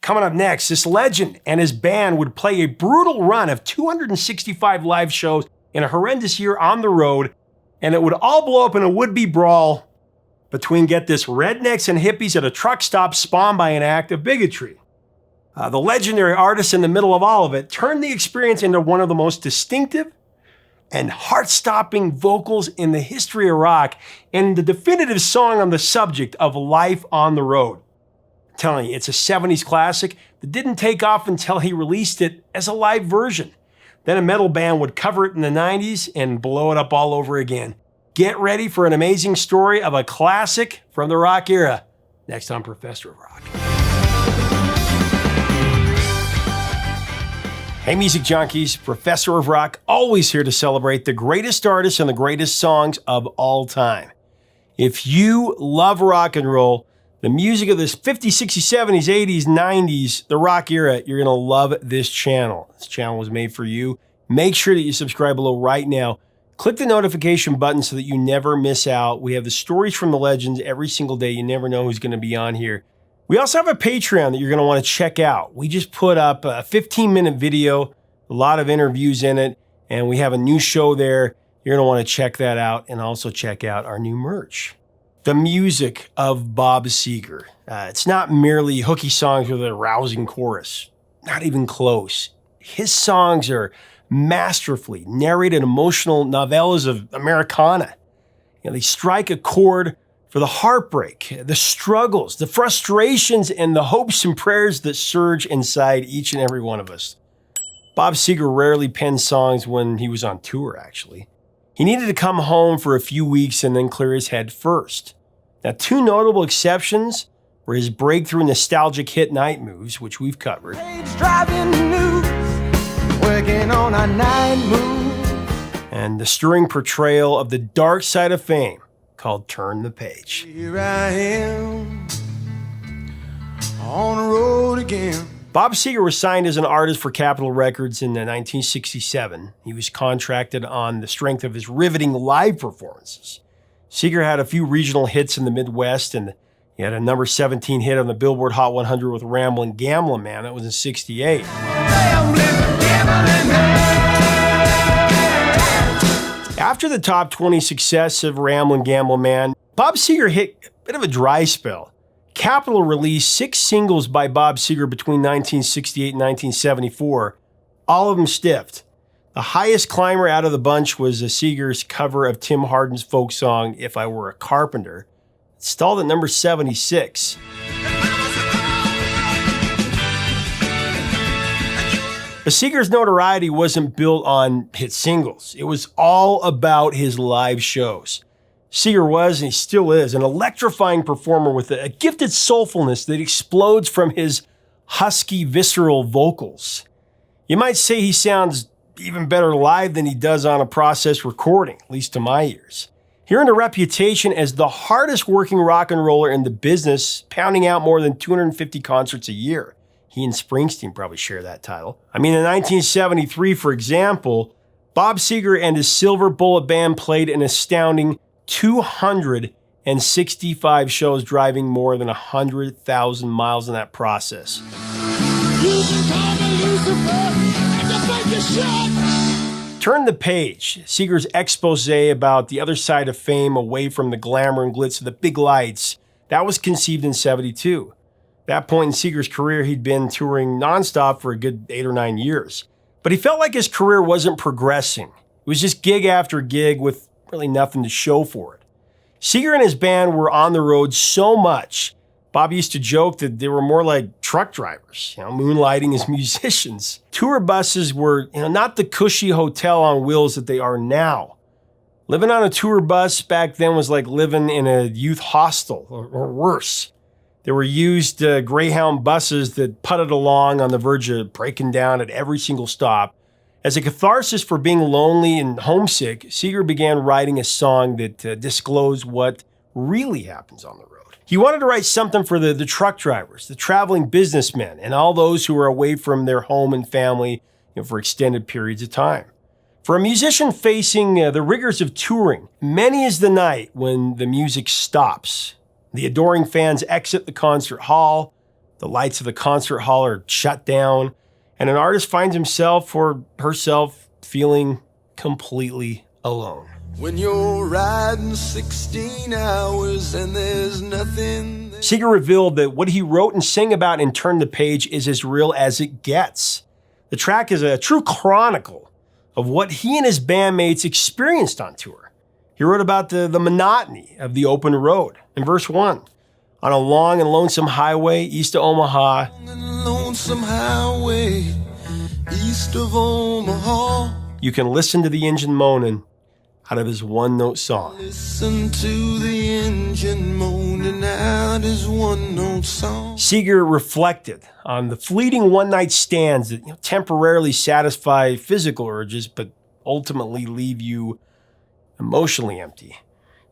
Coming up next, this legend and his band would play a brutal run of 265 live shows in a horrendous year on the road, and it would all blow up in a would-be brawl between, get this, rednecks and hippies at a truck stop spawned by an act of bigotry. The legendary artist in the middle of all of it turned the experience into one of the most distinctive and heart-stopping vocals in the history of rock, and the definitive song on the subject of life on the road. I'm telling you, it's a 70s classic that didn't take off until he released it as a live version. Then a metal band would cover it in the 90s and blow it up all over again. Get ready for an amazing story of a classic from the rock era. Next on Professor of Rock. Hey music junkies, Professor of Rock, always here to celebrate the greatest artists and the greatest songs of all time. If you love rock and roll, the music of this 50s, 60s, 70s, 80s, 90s, the rock era, you're going to love this channel. This channel was made for you. Make sure that you subscribe below right now. Click the notification button so that you never miss out. We have the stories from the legends every single day. You never know who's going to be on here. We also have a Patreon that you're going to want to check out. We just put up a 15-minute video, a lot of interviews in it, and we have a new show there. You're going to want to check that out, and also check out our new merch. The music of Bob Seger. It's not merely hooky songs with a rousing chorus. Not even close. His songs are masterfully narrated emotional novellas of Americana. They strike a chord for the heartbreak, the struggles, the frustrations, and the hopes and prayers that surge inside each and every one of us. Bob Seger rarely penned songs when he was on tour, actually. He needed to come home for a few weeks and then clear his head first. Now, two notable exceptions were his breakthrough nostalgic hit Night Moves, which we've covered, and the stirring portrayal of the dark side of fame called Turn the Page. Here I am on the road again. Bob Seger was signed as an artist for Capitol Records in 1967. He was contracted on the strength of his riveting live performances. Seger had a few regional hits in the Midwest, and he had a number 17 hit on the Billboard Hot 100 with Ramblin' Gamblin' Man. That was in '68. After the top 20 success of Ramblin' Gamblin' Man, Bob Seger hit a bit of a dry spell. Capitol released 6 singles by Bob Seger between 1968 and 1974, all of them stiffed. The highest climber out of the bunch was Seger's cover of Tim Hardin's folk song, If I Were a Carpenter. It stalled at number 76. But Seger's notoriety wasn't built on hit singles. It was all about his live shows. Seger was, and he still is, an electrifying performer with a gifted soulfulness that explodes from his husky, visceral vocals. You might say he sounds even better live than he does on a processed recording, at least to my ears. He earned a reputation as the hardest working rock and roller in the business, pounding out more than 250 concerts a year. He and Springsteen probably share that title. In 1973, for example, Bob Seger and his Silver Bullet Band played an astounding 265 shows, driving more than 100,000 miles in that process. Turn the Page, Seger's expose about the other side of fame, away from the glamour and glitz of the big lights, that was conceived in '72. At that point in Seger's career, he'd been touring nonstop for a good 8 or 9 years. But he felt like his career wasn't progressing. It was just gig after gig with really nothing to show for it. Seger and his band were on the road so much, Bob used to joke that they were more like truck drivers, moonlighting as musicians. Tour buses were, not the cushy hotel on wheels that they are now. Living on a tour bus back then was like living in a youth hostel, or worse. There were used Greyhound buses that putted along on the verge of breaking down at every single stop. As a catharsis for being lonely and homesick, Seger began writing a song that disclosed what really happens on the road. He wanted to write something for the truck drivers, the traveling businessmen, and all those who are away from their home and family for extended periods of time. For a musician facing the rigors of touring, many is the night when the music stops. The adoring fans exit the concert hall, The lights of the concert hall are shut down, and an artist finds himself or herself feeling completely alone. When you're riding 16 hours and there's nothing there. Seger revealed that what he wrote and sang about in Turn the Page is as real as it gets. The track is a true chronicle of what he and his bandmates experienced on tour. He wrote about the monotony of the open road. In verse 1, on a long and lonesome highway east of Omaha, Lonesome highway east of Omaha. you can listen to the engine moaning out of his one-note song. Listen to the engine moaning out his one-note song. Seger reflected on the fleeting one-night stands that temporarily satisfy physical urges, but ultimately leave you emotionally empty.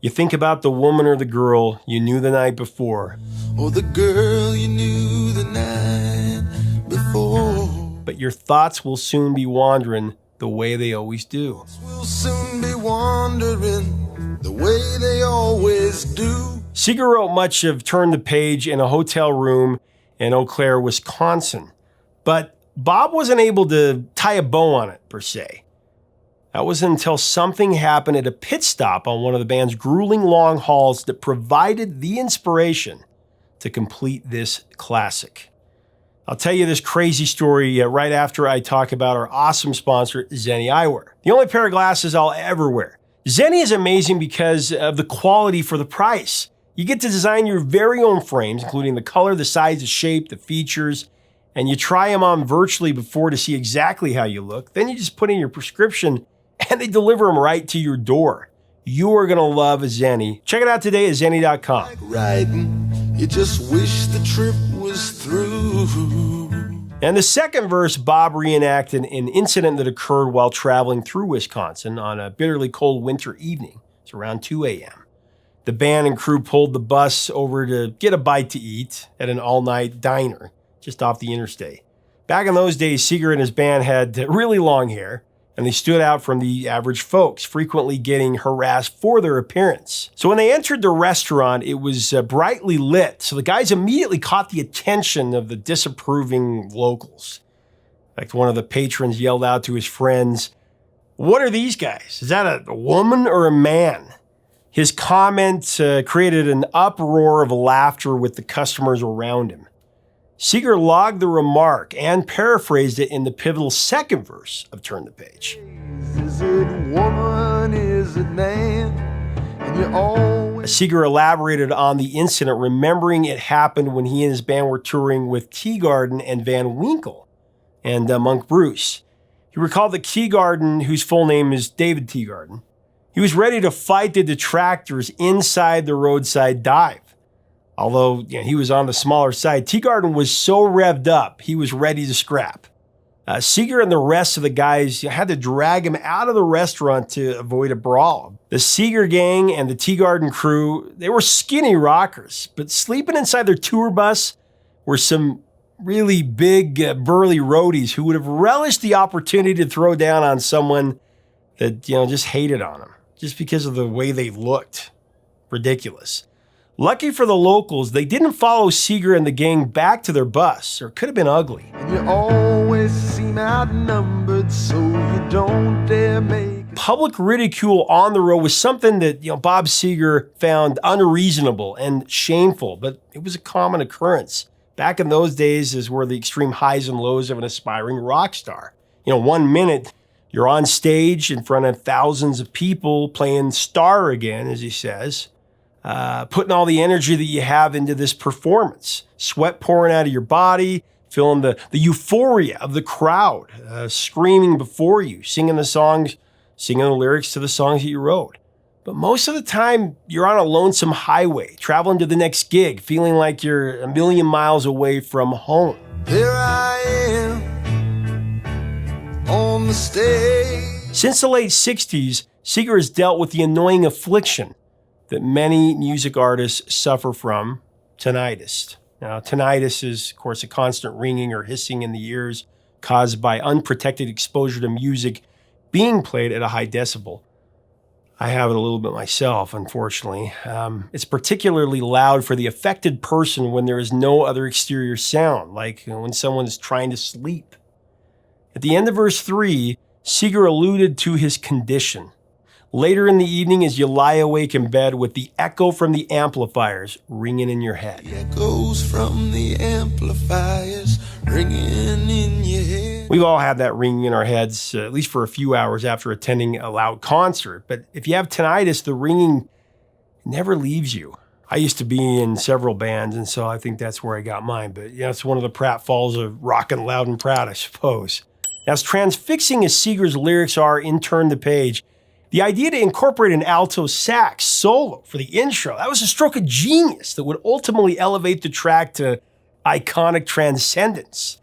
You think about the woman or the girl you knew the night before. Or the girl you knew the night before. But your thoughts will soon be wandering the way they always do. We'll soon be wandering the way they always do. Seger wrote much of Turn the Page in a hotel room in Eau Claire, Wisconsin. But Bob wasn't able to tie a bow on it, per se. That was until something happened at a pit stop on one of the band's grueling long hauls that provided the inspiration to complete this classic. I'll tell you this crazy story right after I talk about our awesome sponsor, Zenni Eyewear. The only pair of glasses I'll ever wear. Zenni is amazing because of the quality for the price. You get to design your very own frames, including the color, the size, the shape, the features, and you try them on virtually before to see exactly how you look. Then you just put in your prescription and they deliver them right to your door. You are going to love a Zenni. Check it out today at Zenni.com. Like riding, you just wish the trip was through. And the second verse, Bob reenacted an incident that occurred while traveling through Wisconsin on a bitterly cold winter evening. It's around 2 a.m. The band and crew pulled the bus over to get a bite to eat at an all-night diner just off the interstate. Back in those days, Seger and his band had really long hair, and they stood out from the average folks, frequently getting harassed for their appearance. So when they entered the restaurant, it was brightly lit, so the guys immediately caught the attention of the disapproving locals. In fact, one of the patrons yelled out to his friends, "What are these guys? Is that a woman or a man?" His comment created an uproar of laughter with the customers around him. Seger logged the remark and paraphrased it in the pivotal second verse of Turn the Page. Is it woman, is it man? And you always Seger elaborated on the incident, remembering it happened when he and his band were touring with Teagarden and Van Winkle and Monk Bruce. He recalled that Teagarden, whose full name is David Teagarden, he was ready to fight the detractors inside the roadside dive. Although he was on the smaller side, Teagarden was so revved up, he was ready to scrap. Seger and the rest of the guys had to drag him out of the restaurant to avoid a brawl. The Seger gang and the Teagarden crew, they were skinny rockers, but sleeping inside their tour bus were some really big, burly roadies who would have relished the opportunity to throw down on someone that, just hated on them, just because of the way they looked. Ridiculous. Lucky for the locals, they didn't follow Seger and the gang back to their bus, or it could have been ugly. and you always seem outnumbered, so you don't dare make Public ridicule on the road was something that Bob Seger found unreasonable and shameful, but it was a common occurrence. Back in those days is where the extreme highs and lows of an aspiring rock star. 1 minute you're on stage in front of thousands of people playing Star Again, as he says. Putting all the energy that you have into this performance, sweat pouring out of your body, feeling the euphoria of the crowd, screaming before you, singing the lyrics to the songs that you wrote. But most of the time, you're on a lonesome highway, traveling to the next gig, feeling like you're a million miles away from home. There I am on the stage. Since the late 60s, Seger has dealt with the annoying affliction that many music artists suffer from, tinnitus. Now, tinnitus is, of course, a constant ringing or hissing in the ears caused by unprotected exposure to music being played at a high decibel. I have it a little bit myself, unfortunately. It's particularly loud for the affected person when there is no other exterior sound, like when someone is trying to sleep. At the end of verse 3, Seger alluded to his condition. Later in the evening, as you lie awake in bed with the echo from the amplifiers ringing in your head. The echoes from the amplifiers ringing in your head. We've all had that ringing in our heads, at least for a few hours after attending a loud concert. But if you have tinnitus, the ringing never leaves you. I used to be in several bands, and so I think that's where I got mine. But yeah, it's one of the pratfalls of rockin' loud and proud, I suppose. Now, as transfixing as Seger's lyrics are in Turn the Page, the idea to incorporate an alto sax solo for the intro, that was a stroke of genius that would ultimately elevate the track to iconic transcendence.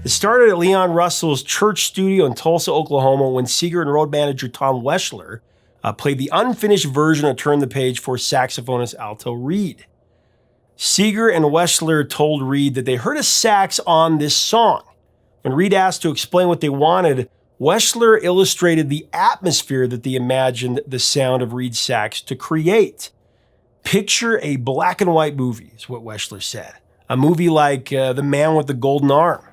It started at Leon Russell's church studio in Tulsa, Oklahoma, when Seger and road manager Tom Weschler played the unfinished version of Turn the Page for saxophonist alto Reed. Seger and Weschler told Reed that they heard a sax on this song. When Reed asked to explain what they wanted, Weschler illustrated the atmosphere that they imagined the sound of Reed's sax to create. Picture a black and white movie, is what Weschler said. A movie like The Man with the Golden Arm.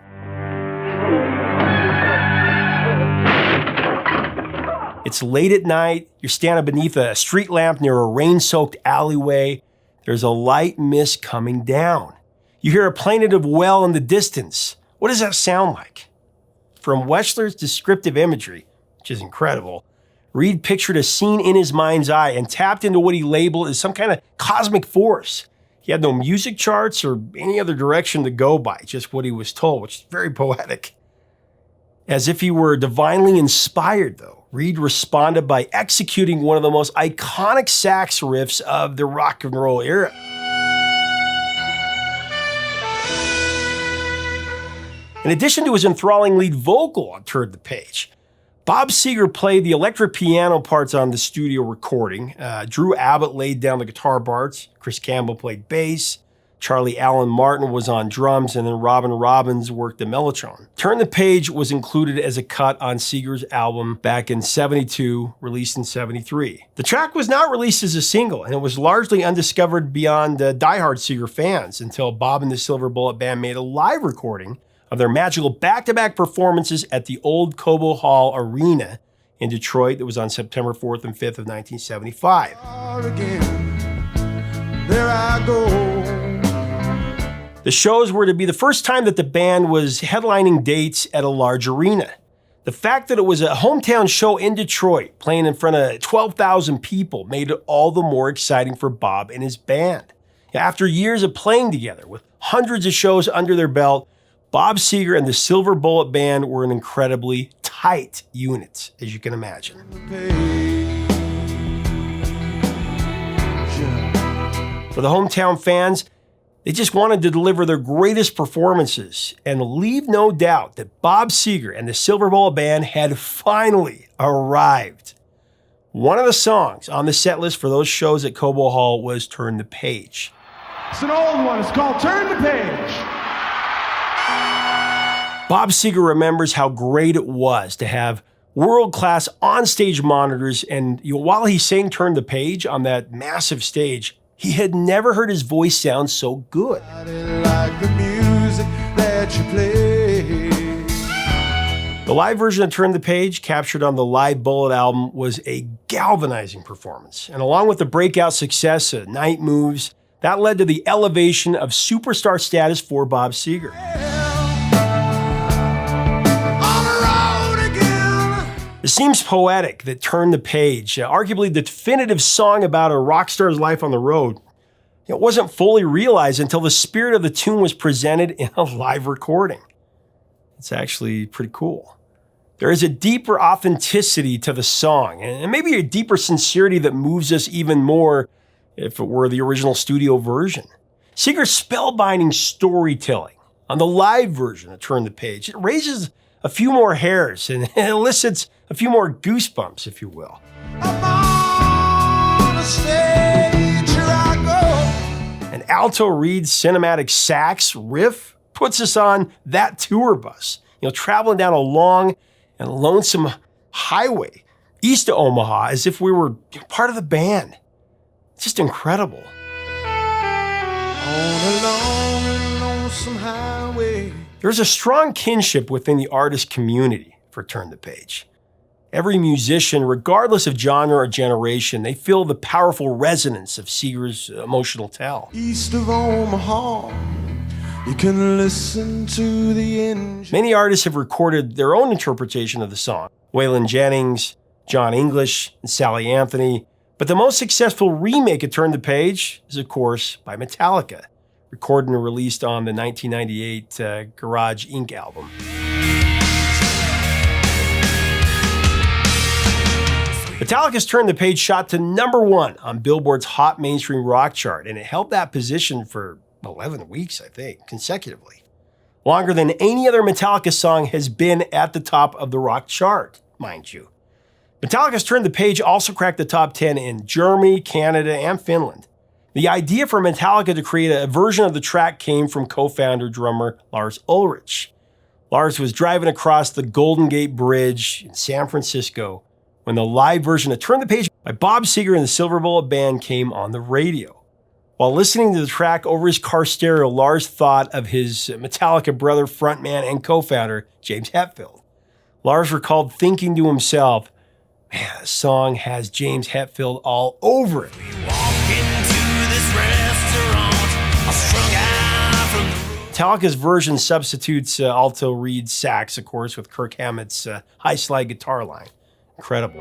It's late at night, you're standing beneath a street lamp near a rain-soaked alleyway. There's a light mist coming down. You hear a plaintive wail in the distance. What does that sound like? From Weschler's descriptive imagery, which is incredible, Reed pictured a scene in his mind's eye and tapped into what he labeled as some kind of cosmic force. He had no music charts or any other direction to go by, just what he was told, which is very poetic. As if he were divinely inspired, though, Reed responded by executing one of the most iconic sax riffs of the rock and roll era. In addition to his enthralling lead vocal on Turn the Page, Bob Seger played the electric piano parts on the studio recording. Drew Abbott laid down the guitar parts. Chris Campbell played bass. Charlie Allen Martin was on drums, and then Robin Robbins worked the mellotron. Turn the Page was included as a cut on Seger's album back in '72, released in '73. The track was not released as a single, and it was largely undiscovered beyond diehard Seger fans until Bob and the Silver Bullet Band made a live recording of their magical back-to-back performances at the old Cobo Hall Arena in Detroit. That was on September 4th and 5th of 1975. There I go. The shows were to be the first time that the band was headlining dates at a large arena. The fact that it was a hometown show in Detroit, playing in front of 12,000 people, made it all the more exciting for Bob and his band. After years of playing together, with hundreds of shows under their belt, Bob Seger and the Silver Bullet Band were an incredibly tight unit, as you can imagine. For the hometown fans, they just wanted to deliver their greatest performances and leave no doubt that Bob Seger and the Silver Bullet Band had finally arrived. One of the songs on the set list for those shows at Cobo Hall was Turn the Page. It's an old one. It's called Turn the Page. Bob Seger remembers how great it was to have world-class onstage monitors, and while he sang Turn the Page on that massive stage, he had never heard his voice sound so good. I didn't like the music that you played. The live version of Turn the Page, captured on the Live Bullet album, was a galvanizing performance. And along with the breakout success of Night Moves, that led to the elevation of superstar status for Bob Seger. It seems poetic that Turn the Page, arguably the definitive song about a rock star's life on the road, it wasn't fully realized until the spirit of the tune was presented in a live recording. It's actually pretty cool. There is a deeper authenticity to the song, and maybe a deeper sincerity that moves us even more if it were the original studio version. Seger's spellbinding storytelling on the live version of Turn the Page, it raises a few more hairs and it elicits a few more goosebumps, if you will. I'm on the stage, here I go. An alto Reed cinematic sax riff puts us on that tour bus traveling down a long and lonesome highway east of Omaha as if we were part of the band. It's just incredible. On a long and lonesome highway. There's a strong kinship within the artist community for Turn the Page. Every musician, regardless of genre or generation, they feel the powerful resonance of Seger's emotional tell. East of Omaha, you can listen to the engine. Many artists have recorded their own interpretation of the song. Waylon Jennings, John English, and Sally Anthony. But the most successful remake of Turn the Page is, of course, by Metallica, recorded and released on the 1998 Garage Inc. album. Metallica's Turn the Page shot to #1 on Billboard's Hot Mainstream Rock chart, and it held that position for 11 weeks, I think, consecutively. Longer than any other Metallica song has been at the top of the rock chart, mind you. Metallica's Turn the Page also cracked the top 10 in Germany, Canada, and Finland. The idea for Metallica to create a version of the track came from co-founder drummer Lars Ulrich. Lars was driving across the Golden Gate Bridge in San Francisco when the live version of Turn the Page by Bob Seger and the Silver Bullet Band came on the radio. While listening to the track over his car stereo, Lars thought of his Metallica brother, frontman, and co-founder, James Hetfield. Lars recalled thinking to himself, man, this song has James Hetfield all over it. Metallica's version substitutes alto reed sax, of course, with Kirk Hammett's high slide guitar line. Incredible.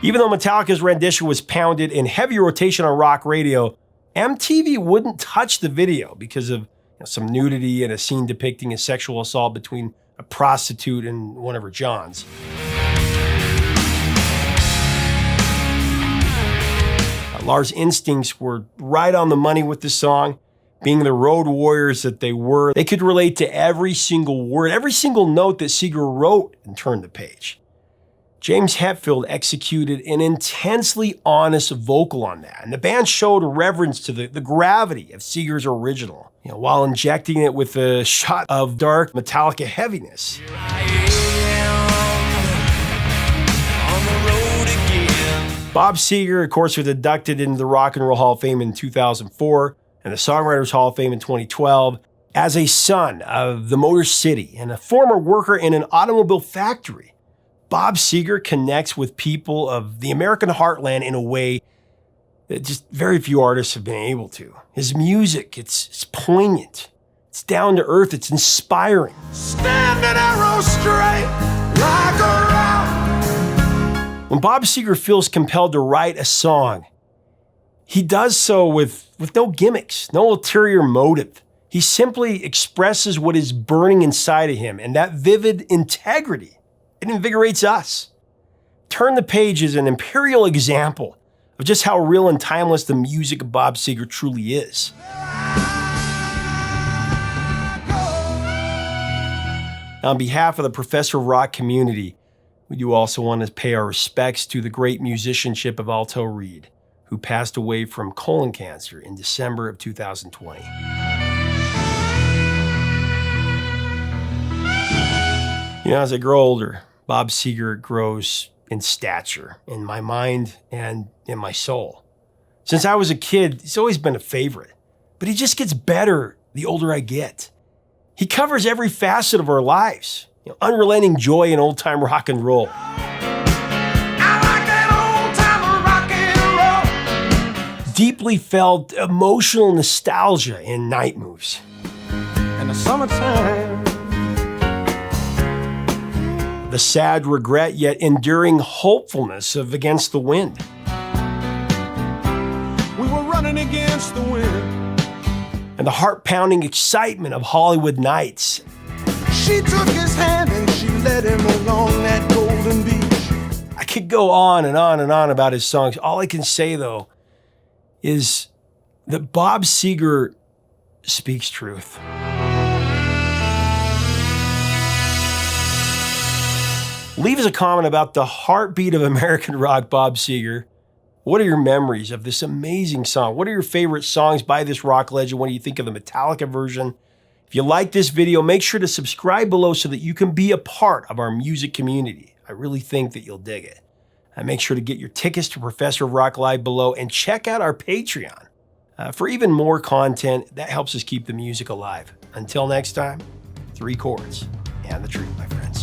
Even though Metallica's rendition was pounded in heavy rotation on rock radio, MTV wouldn't touch the video because of some nudity and a scene depicting a sexual assault between a prostitute and one of her Johns. Lars' instincts were right on the money with the song. Being the road warriors that they were, they could relate to every single word, every single note that Seger wrote and Turn the Page. James Hetfield executed an intensely honest vocal on that, and the band showed reverence to the gravity of Seger's original, while injecting it with a shot of dark Metallica heaviness. Bob Seger, of course, was inducted into the Rock and Roll Hall of Fame in 2004 and the Songwriters Hall of Fame in 2012 as a son of the Motor City and a former worker in an automobile factory. Bob Seger connects with people of the American heartland in a way that just very few artists have been able to. His music, it's poignant, it's down to earth, it's inspiring. Stand an arrow straight like a rock. When Bob Seger feels compelled to write a song, he does so with no gimmicks, no ulterior motive. He simply expresses what is burning inside of him, and that vivid integrity, it invigorates us. Turn the Page is an imperial example of just how real and timeless the music of Bob Seger truly is. Now, on behalf of the Professor of Rock community, we do also want to pay our respects to the great musicianship of Alto Reed, who passed away from colon cancer in December of 2020. As I grow older, Bob Seger grows in stature, in my mind and in my soul. Since I was a kid, he's always been a favorite, but he just gets better the older I get. He covers every facet of our lives, unrelenting joy in old-time rock and roll. Deeply felt emotional nostalgia in Night Moves. In the summertime. The sad regret yet enduring hopefulness of Against the Wind. We were running against the wind. And the heart-pounding excitement of Hollywood Nights. She took his hand and she led him along that golden beach. I could go on and on and on about his songs. All I can say, though, is that Bob Seger speaks truth. Leave us a comment about the heartbeat of American rock, Bob Seger. What are your memories of this amazing song? What are your favorite songs by this rock legend? What do you think of the Metallica version? If you like this video, make sure to subscribe below so that you can be a part of our music community. I really think that you'll dig it. And make sure to get your tickets to Professor of Rock Live below and check out our Patreon for even more content. That helps us keep the music alive. Until next time, 3 chords and the truth, my friends.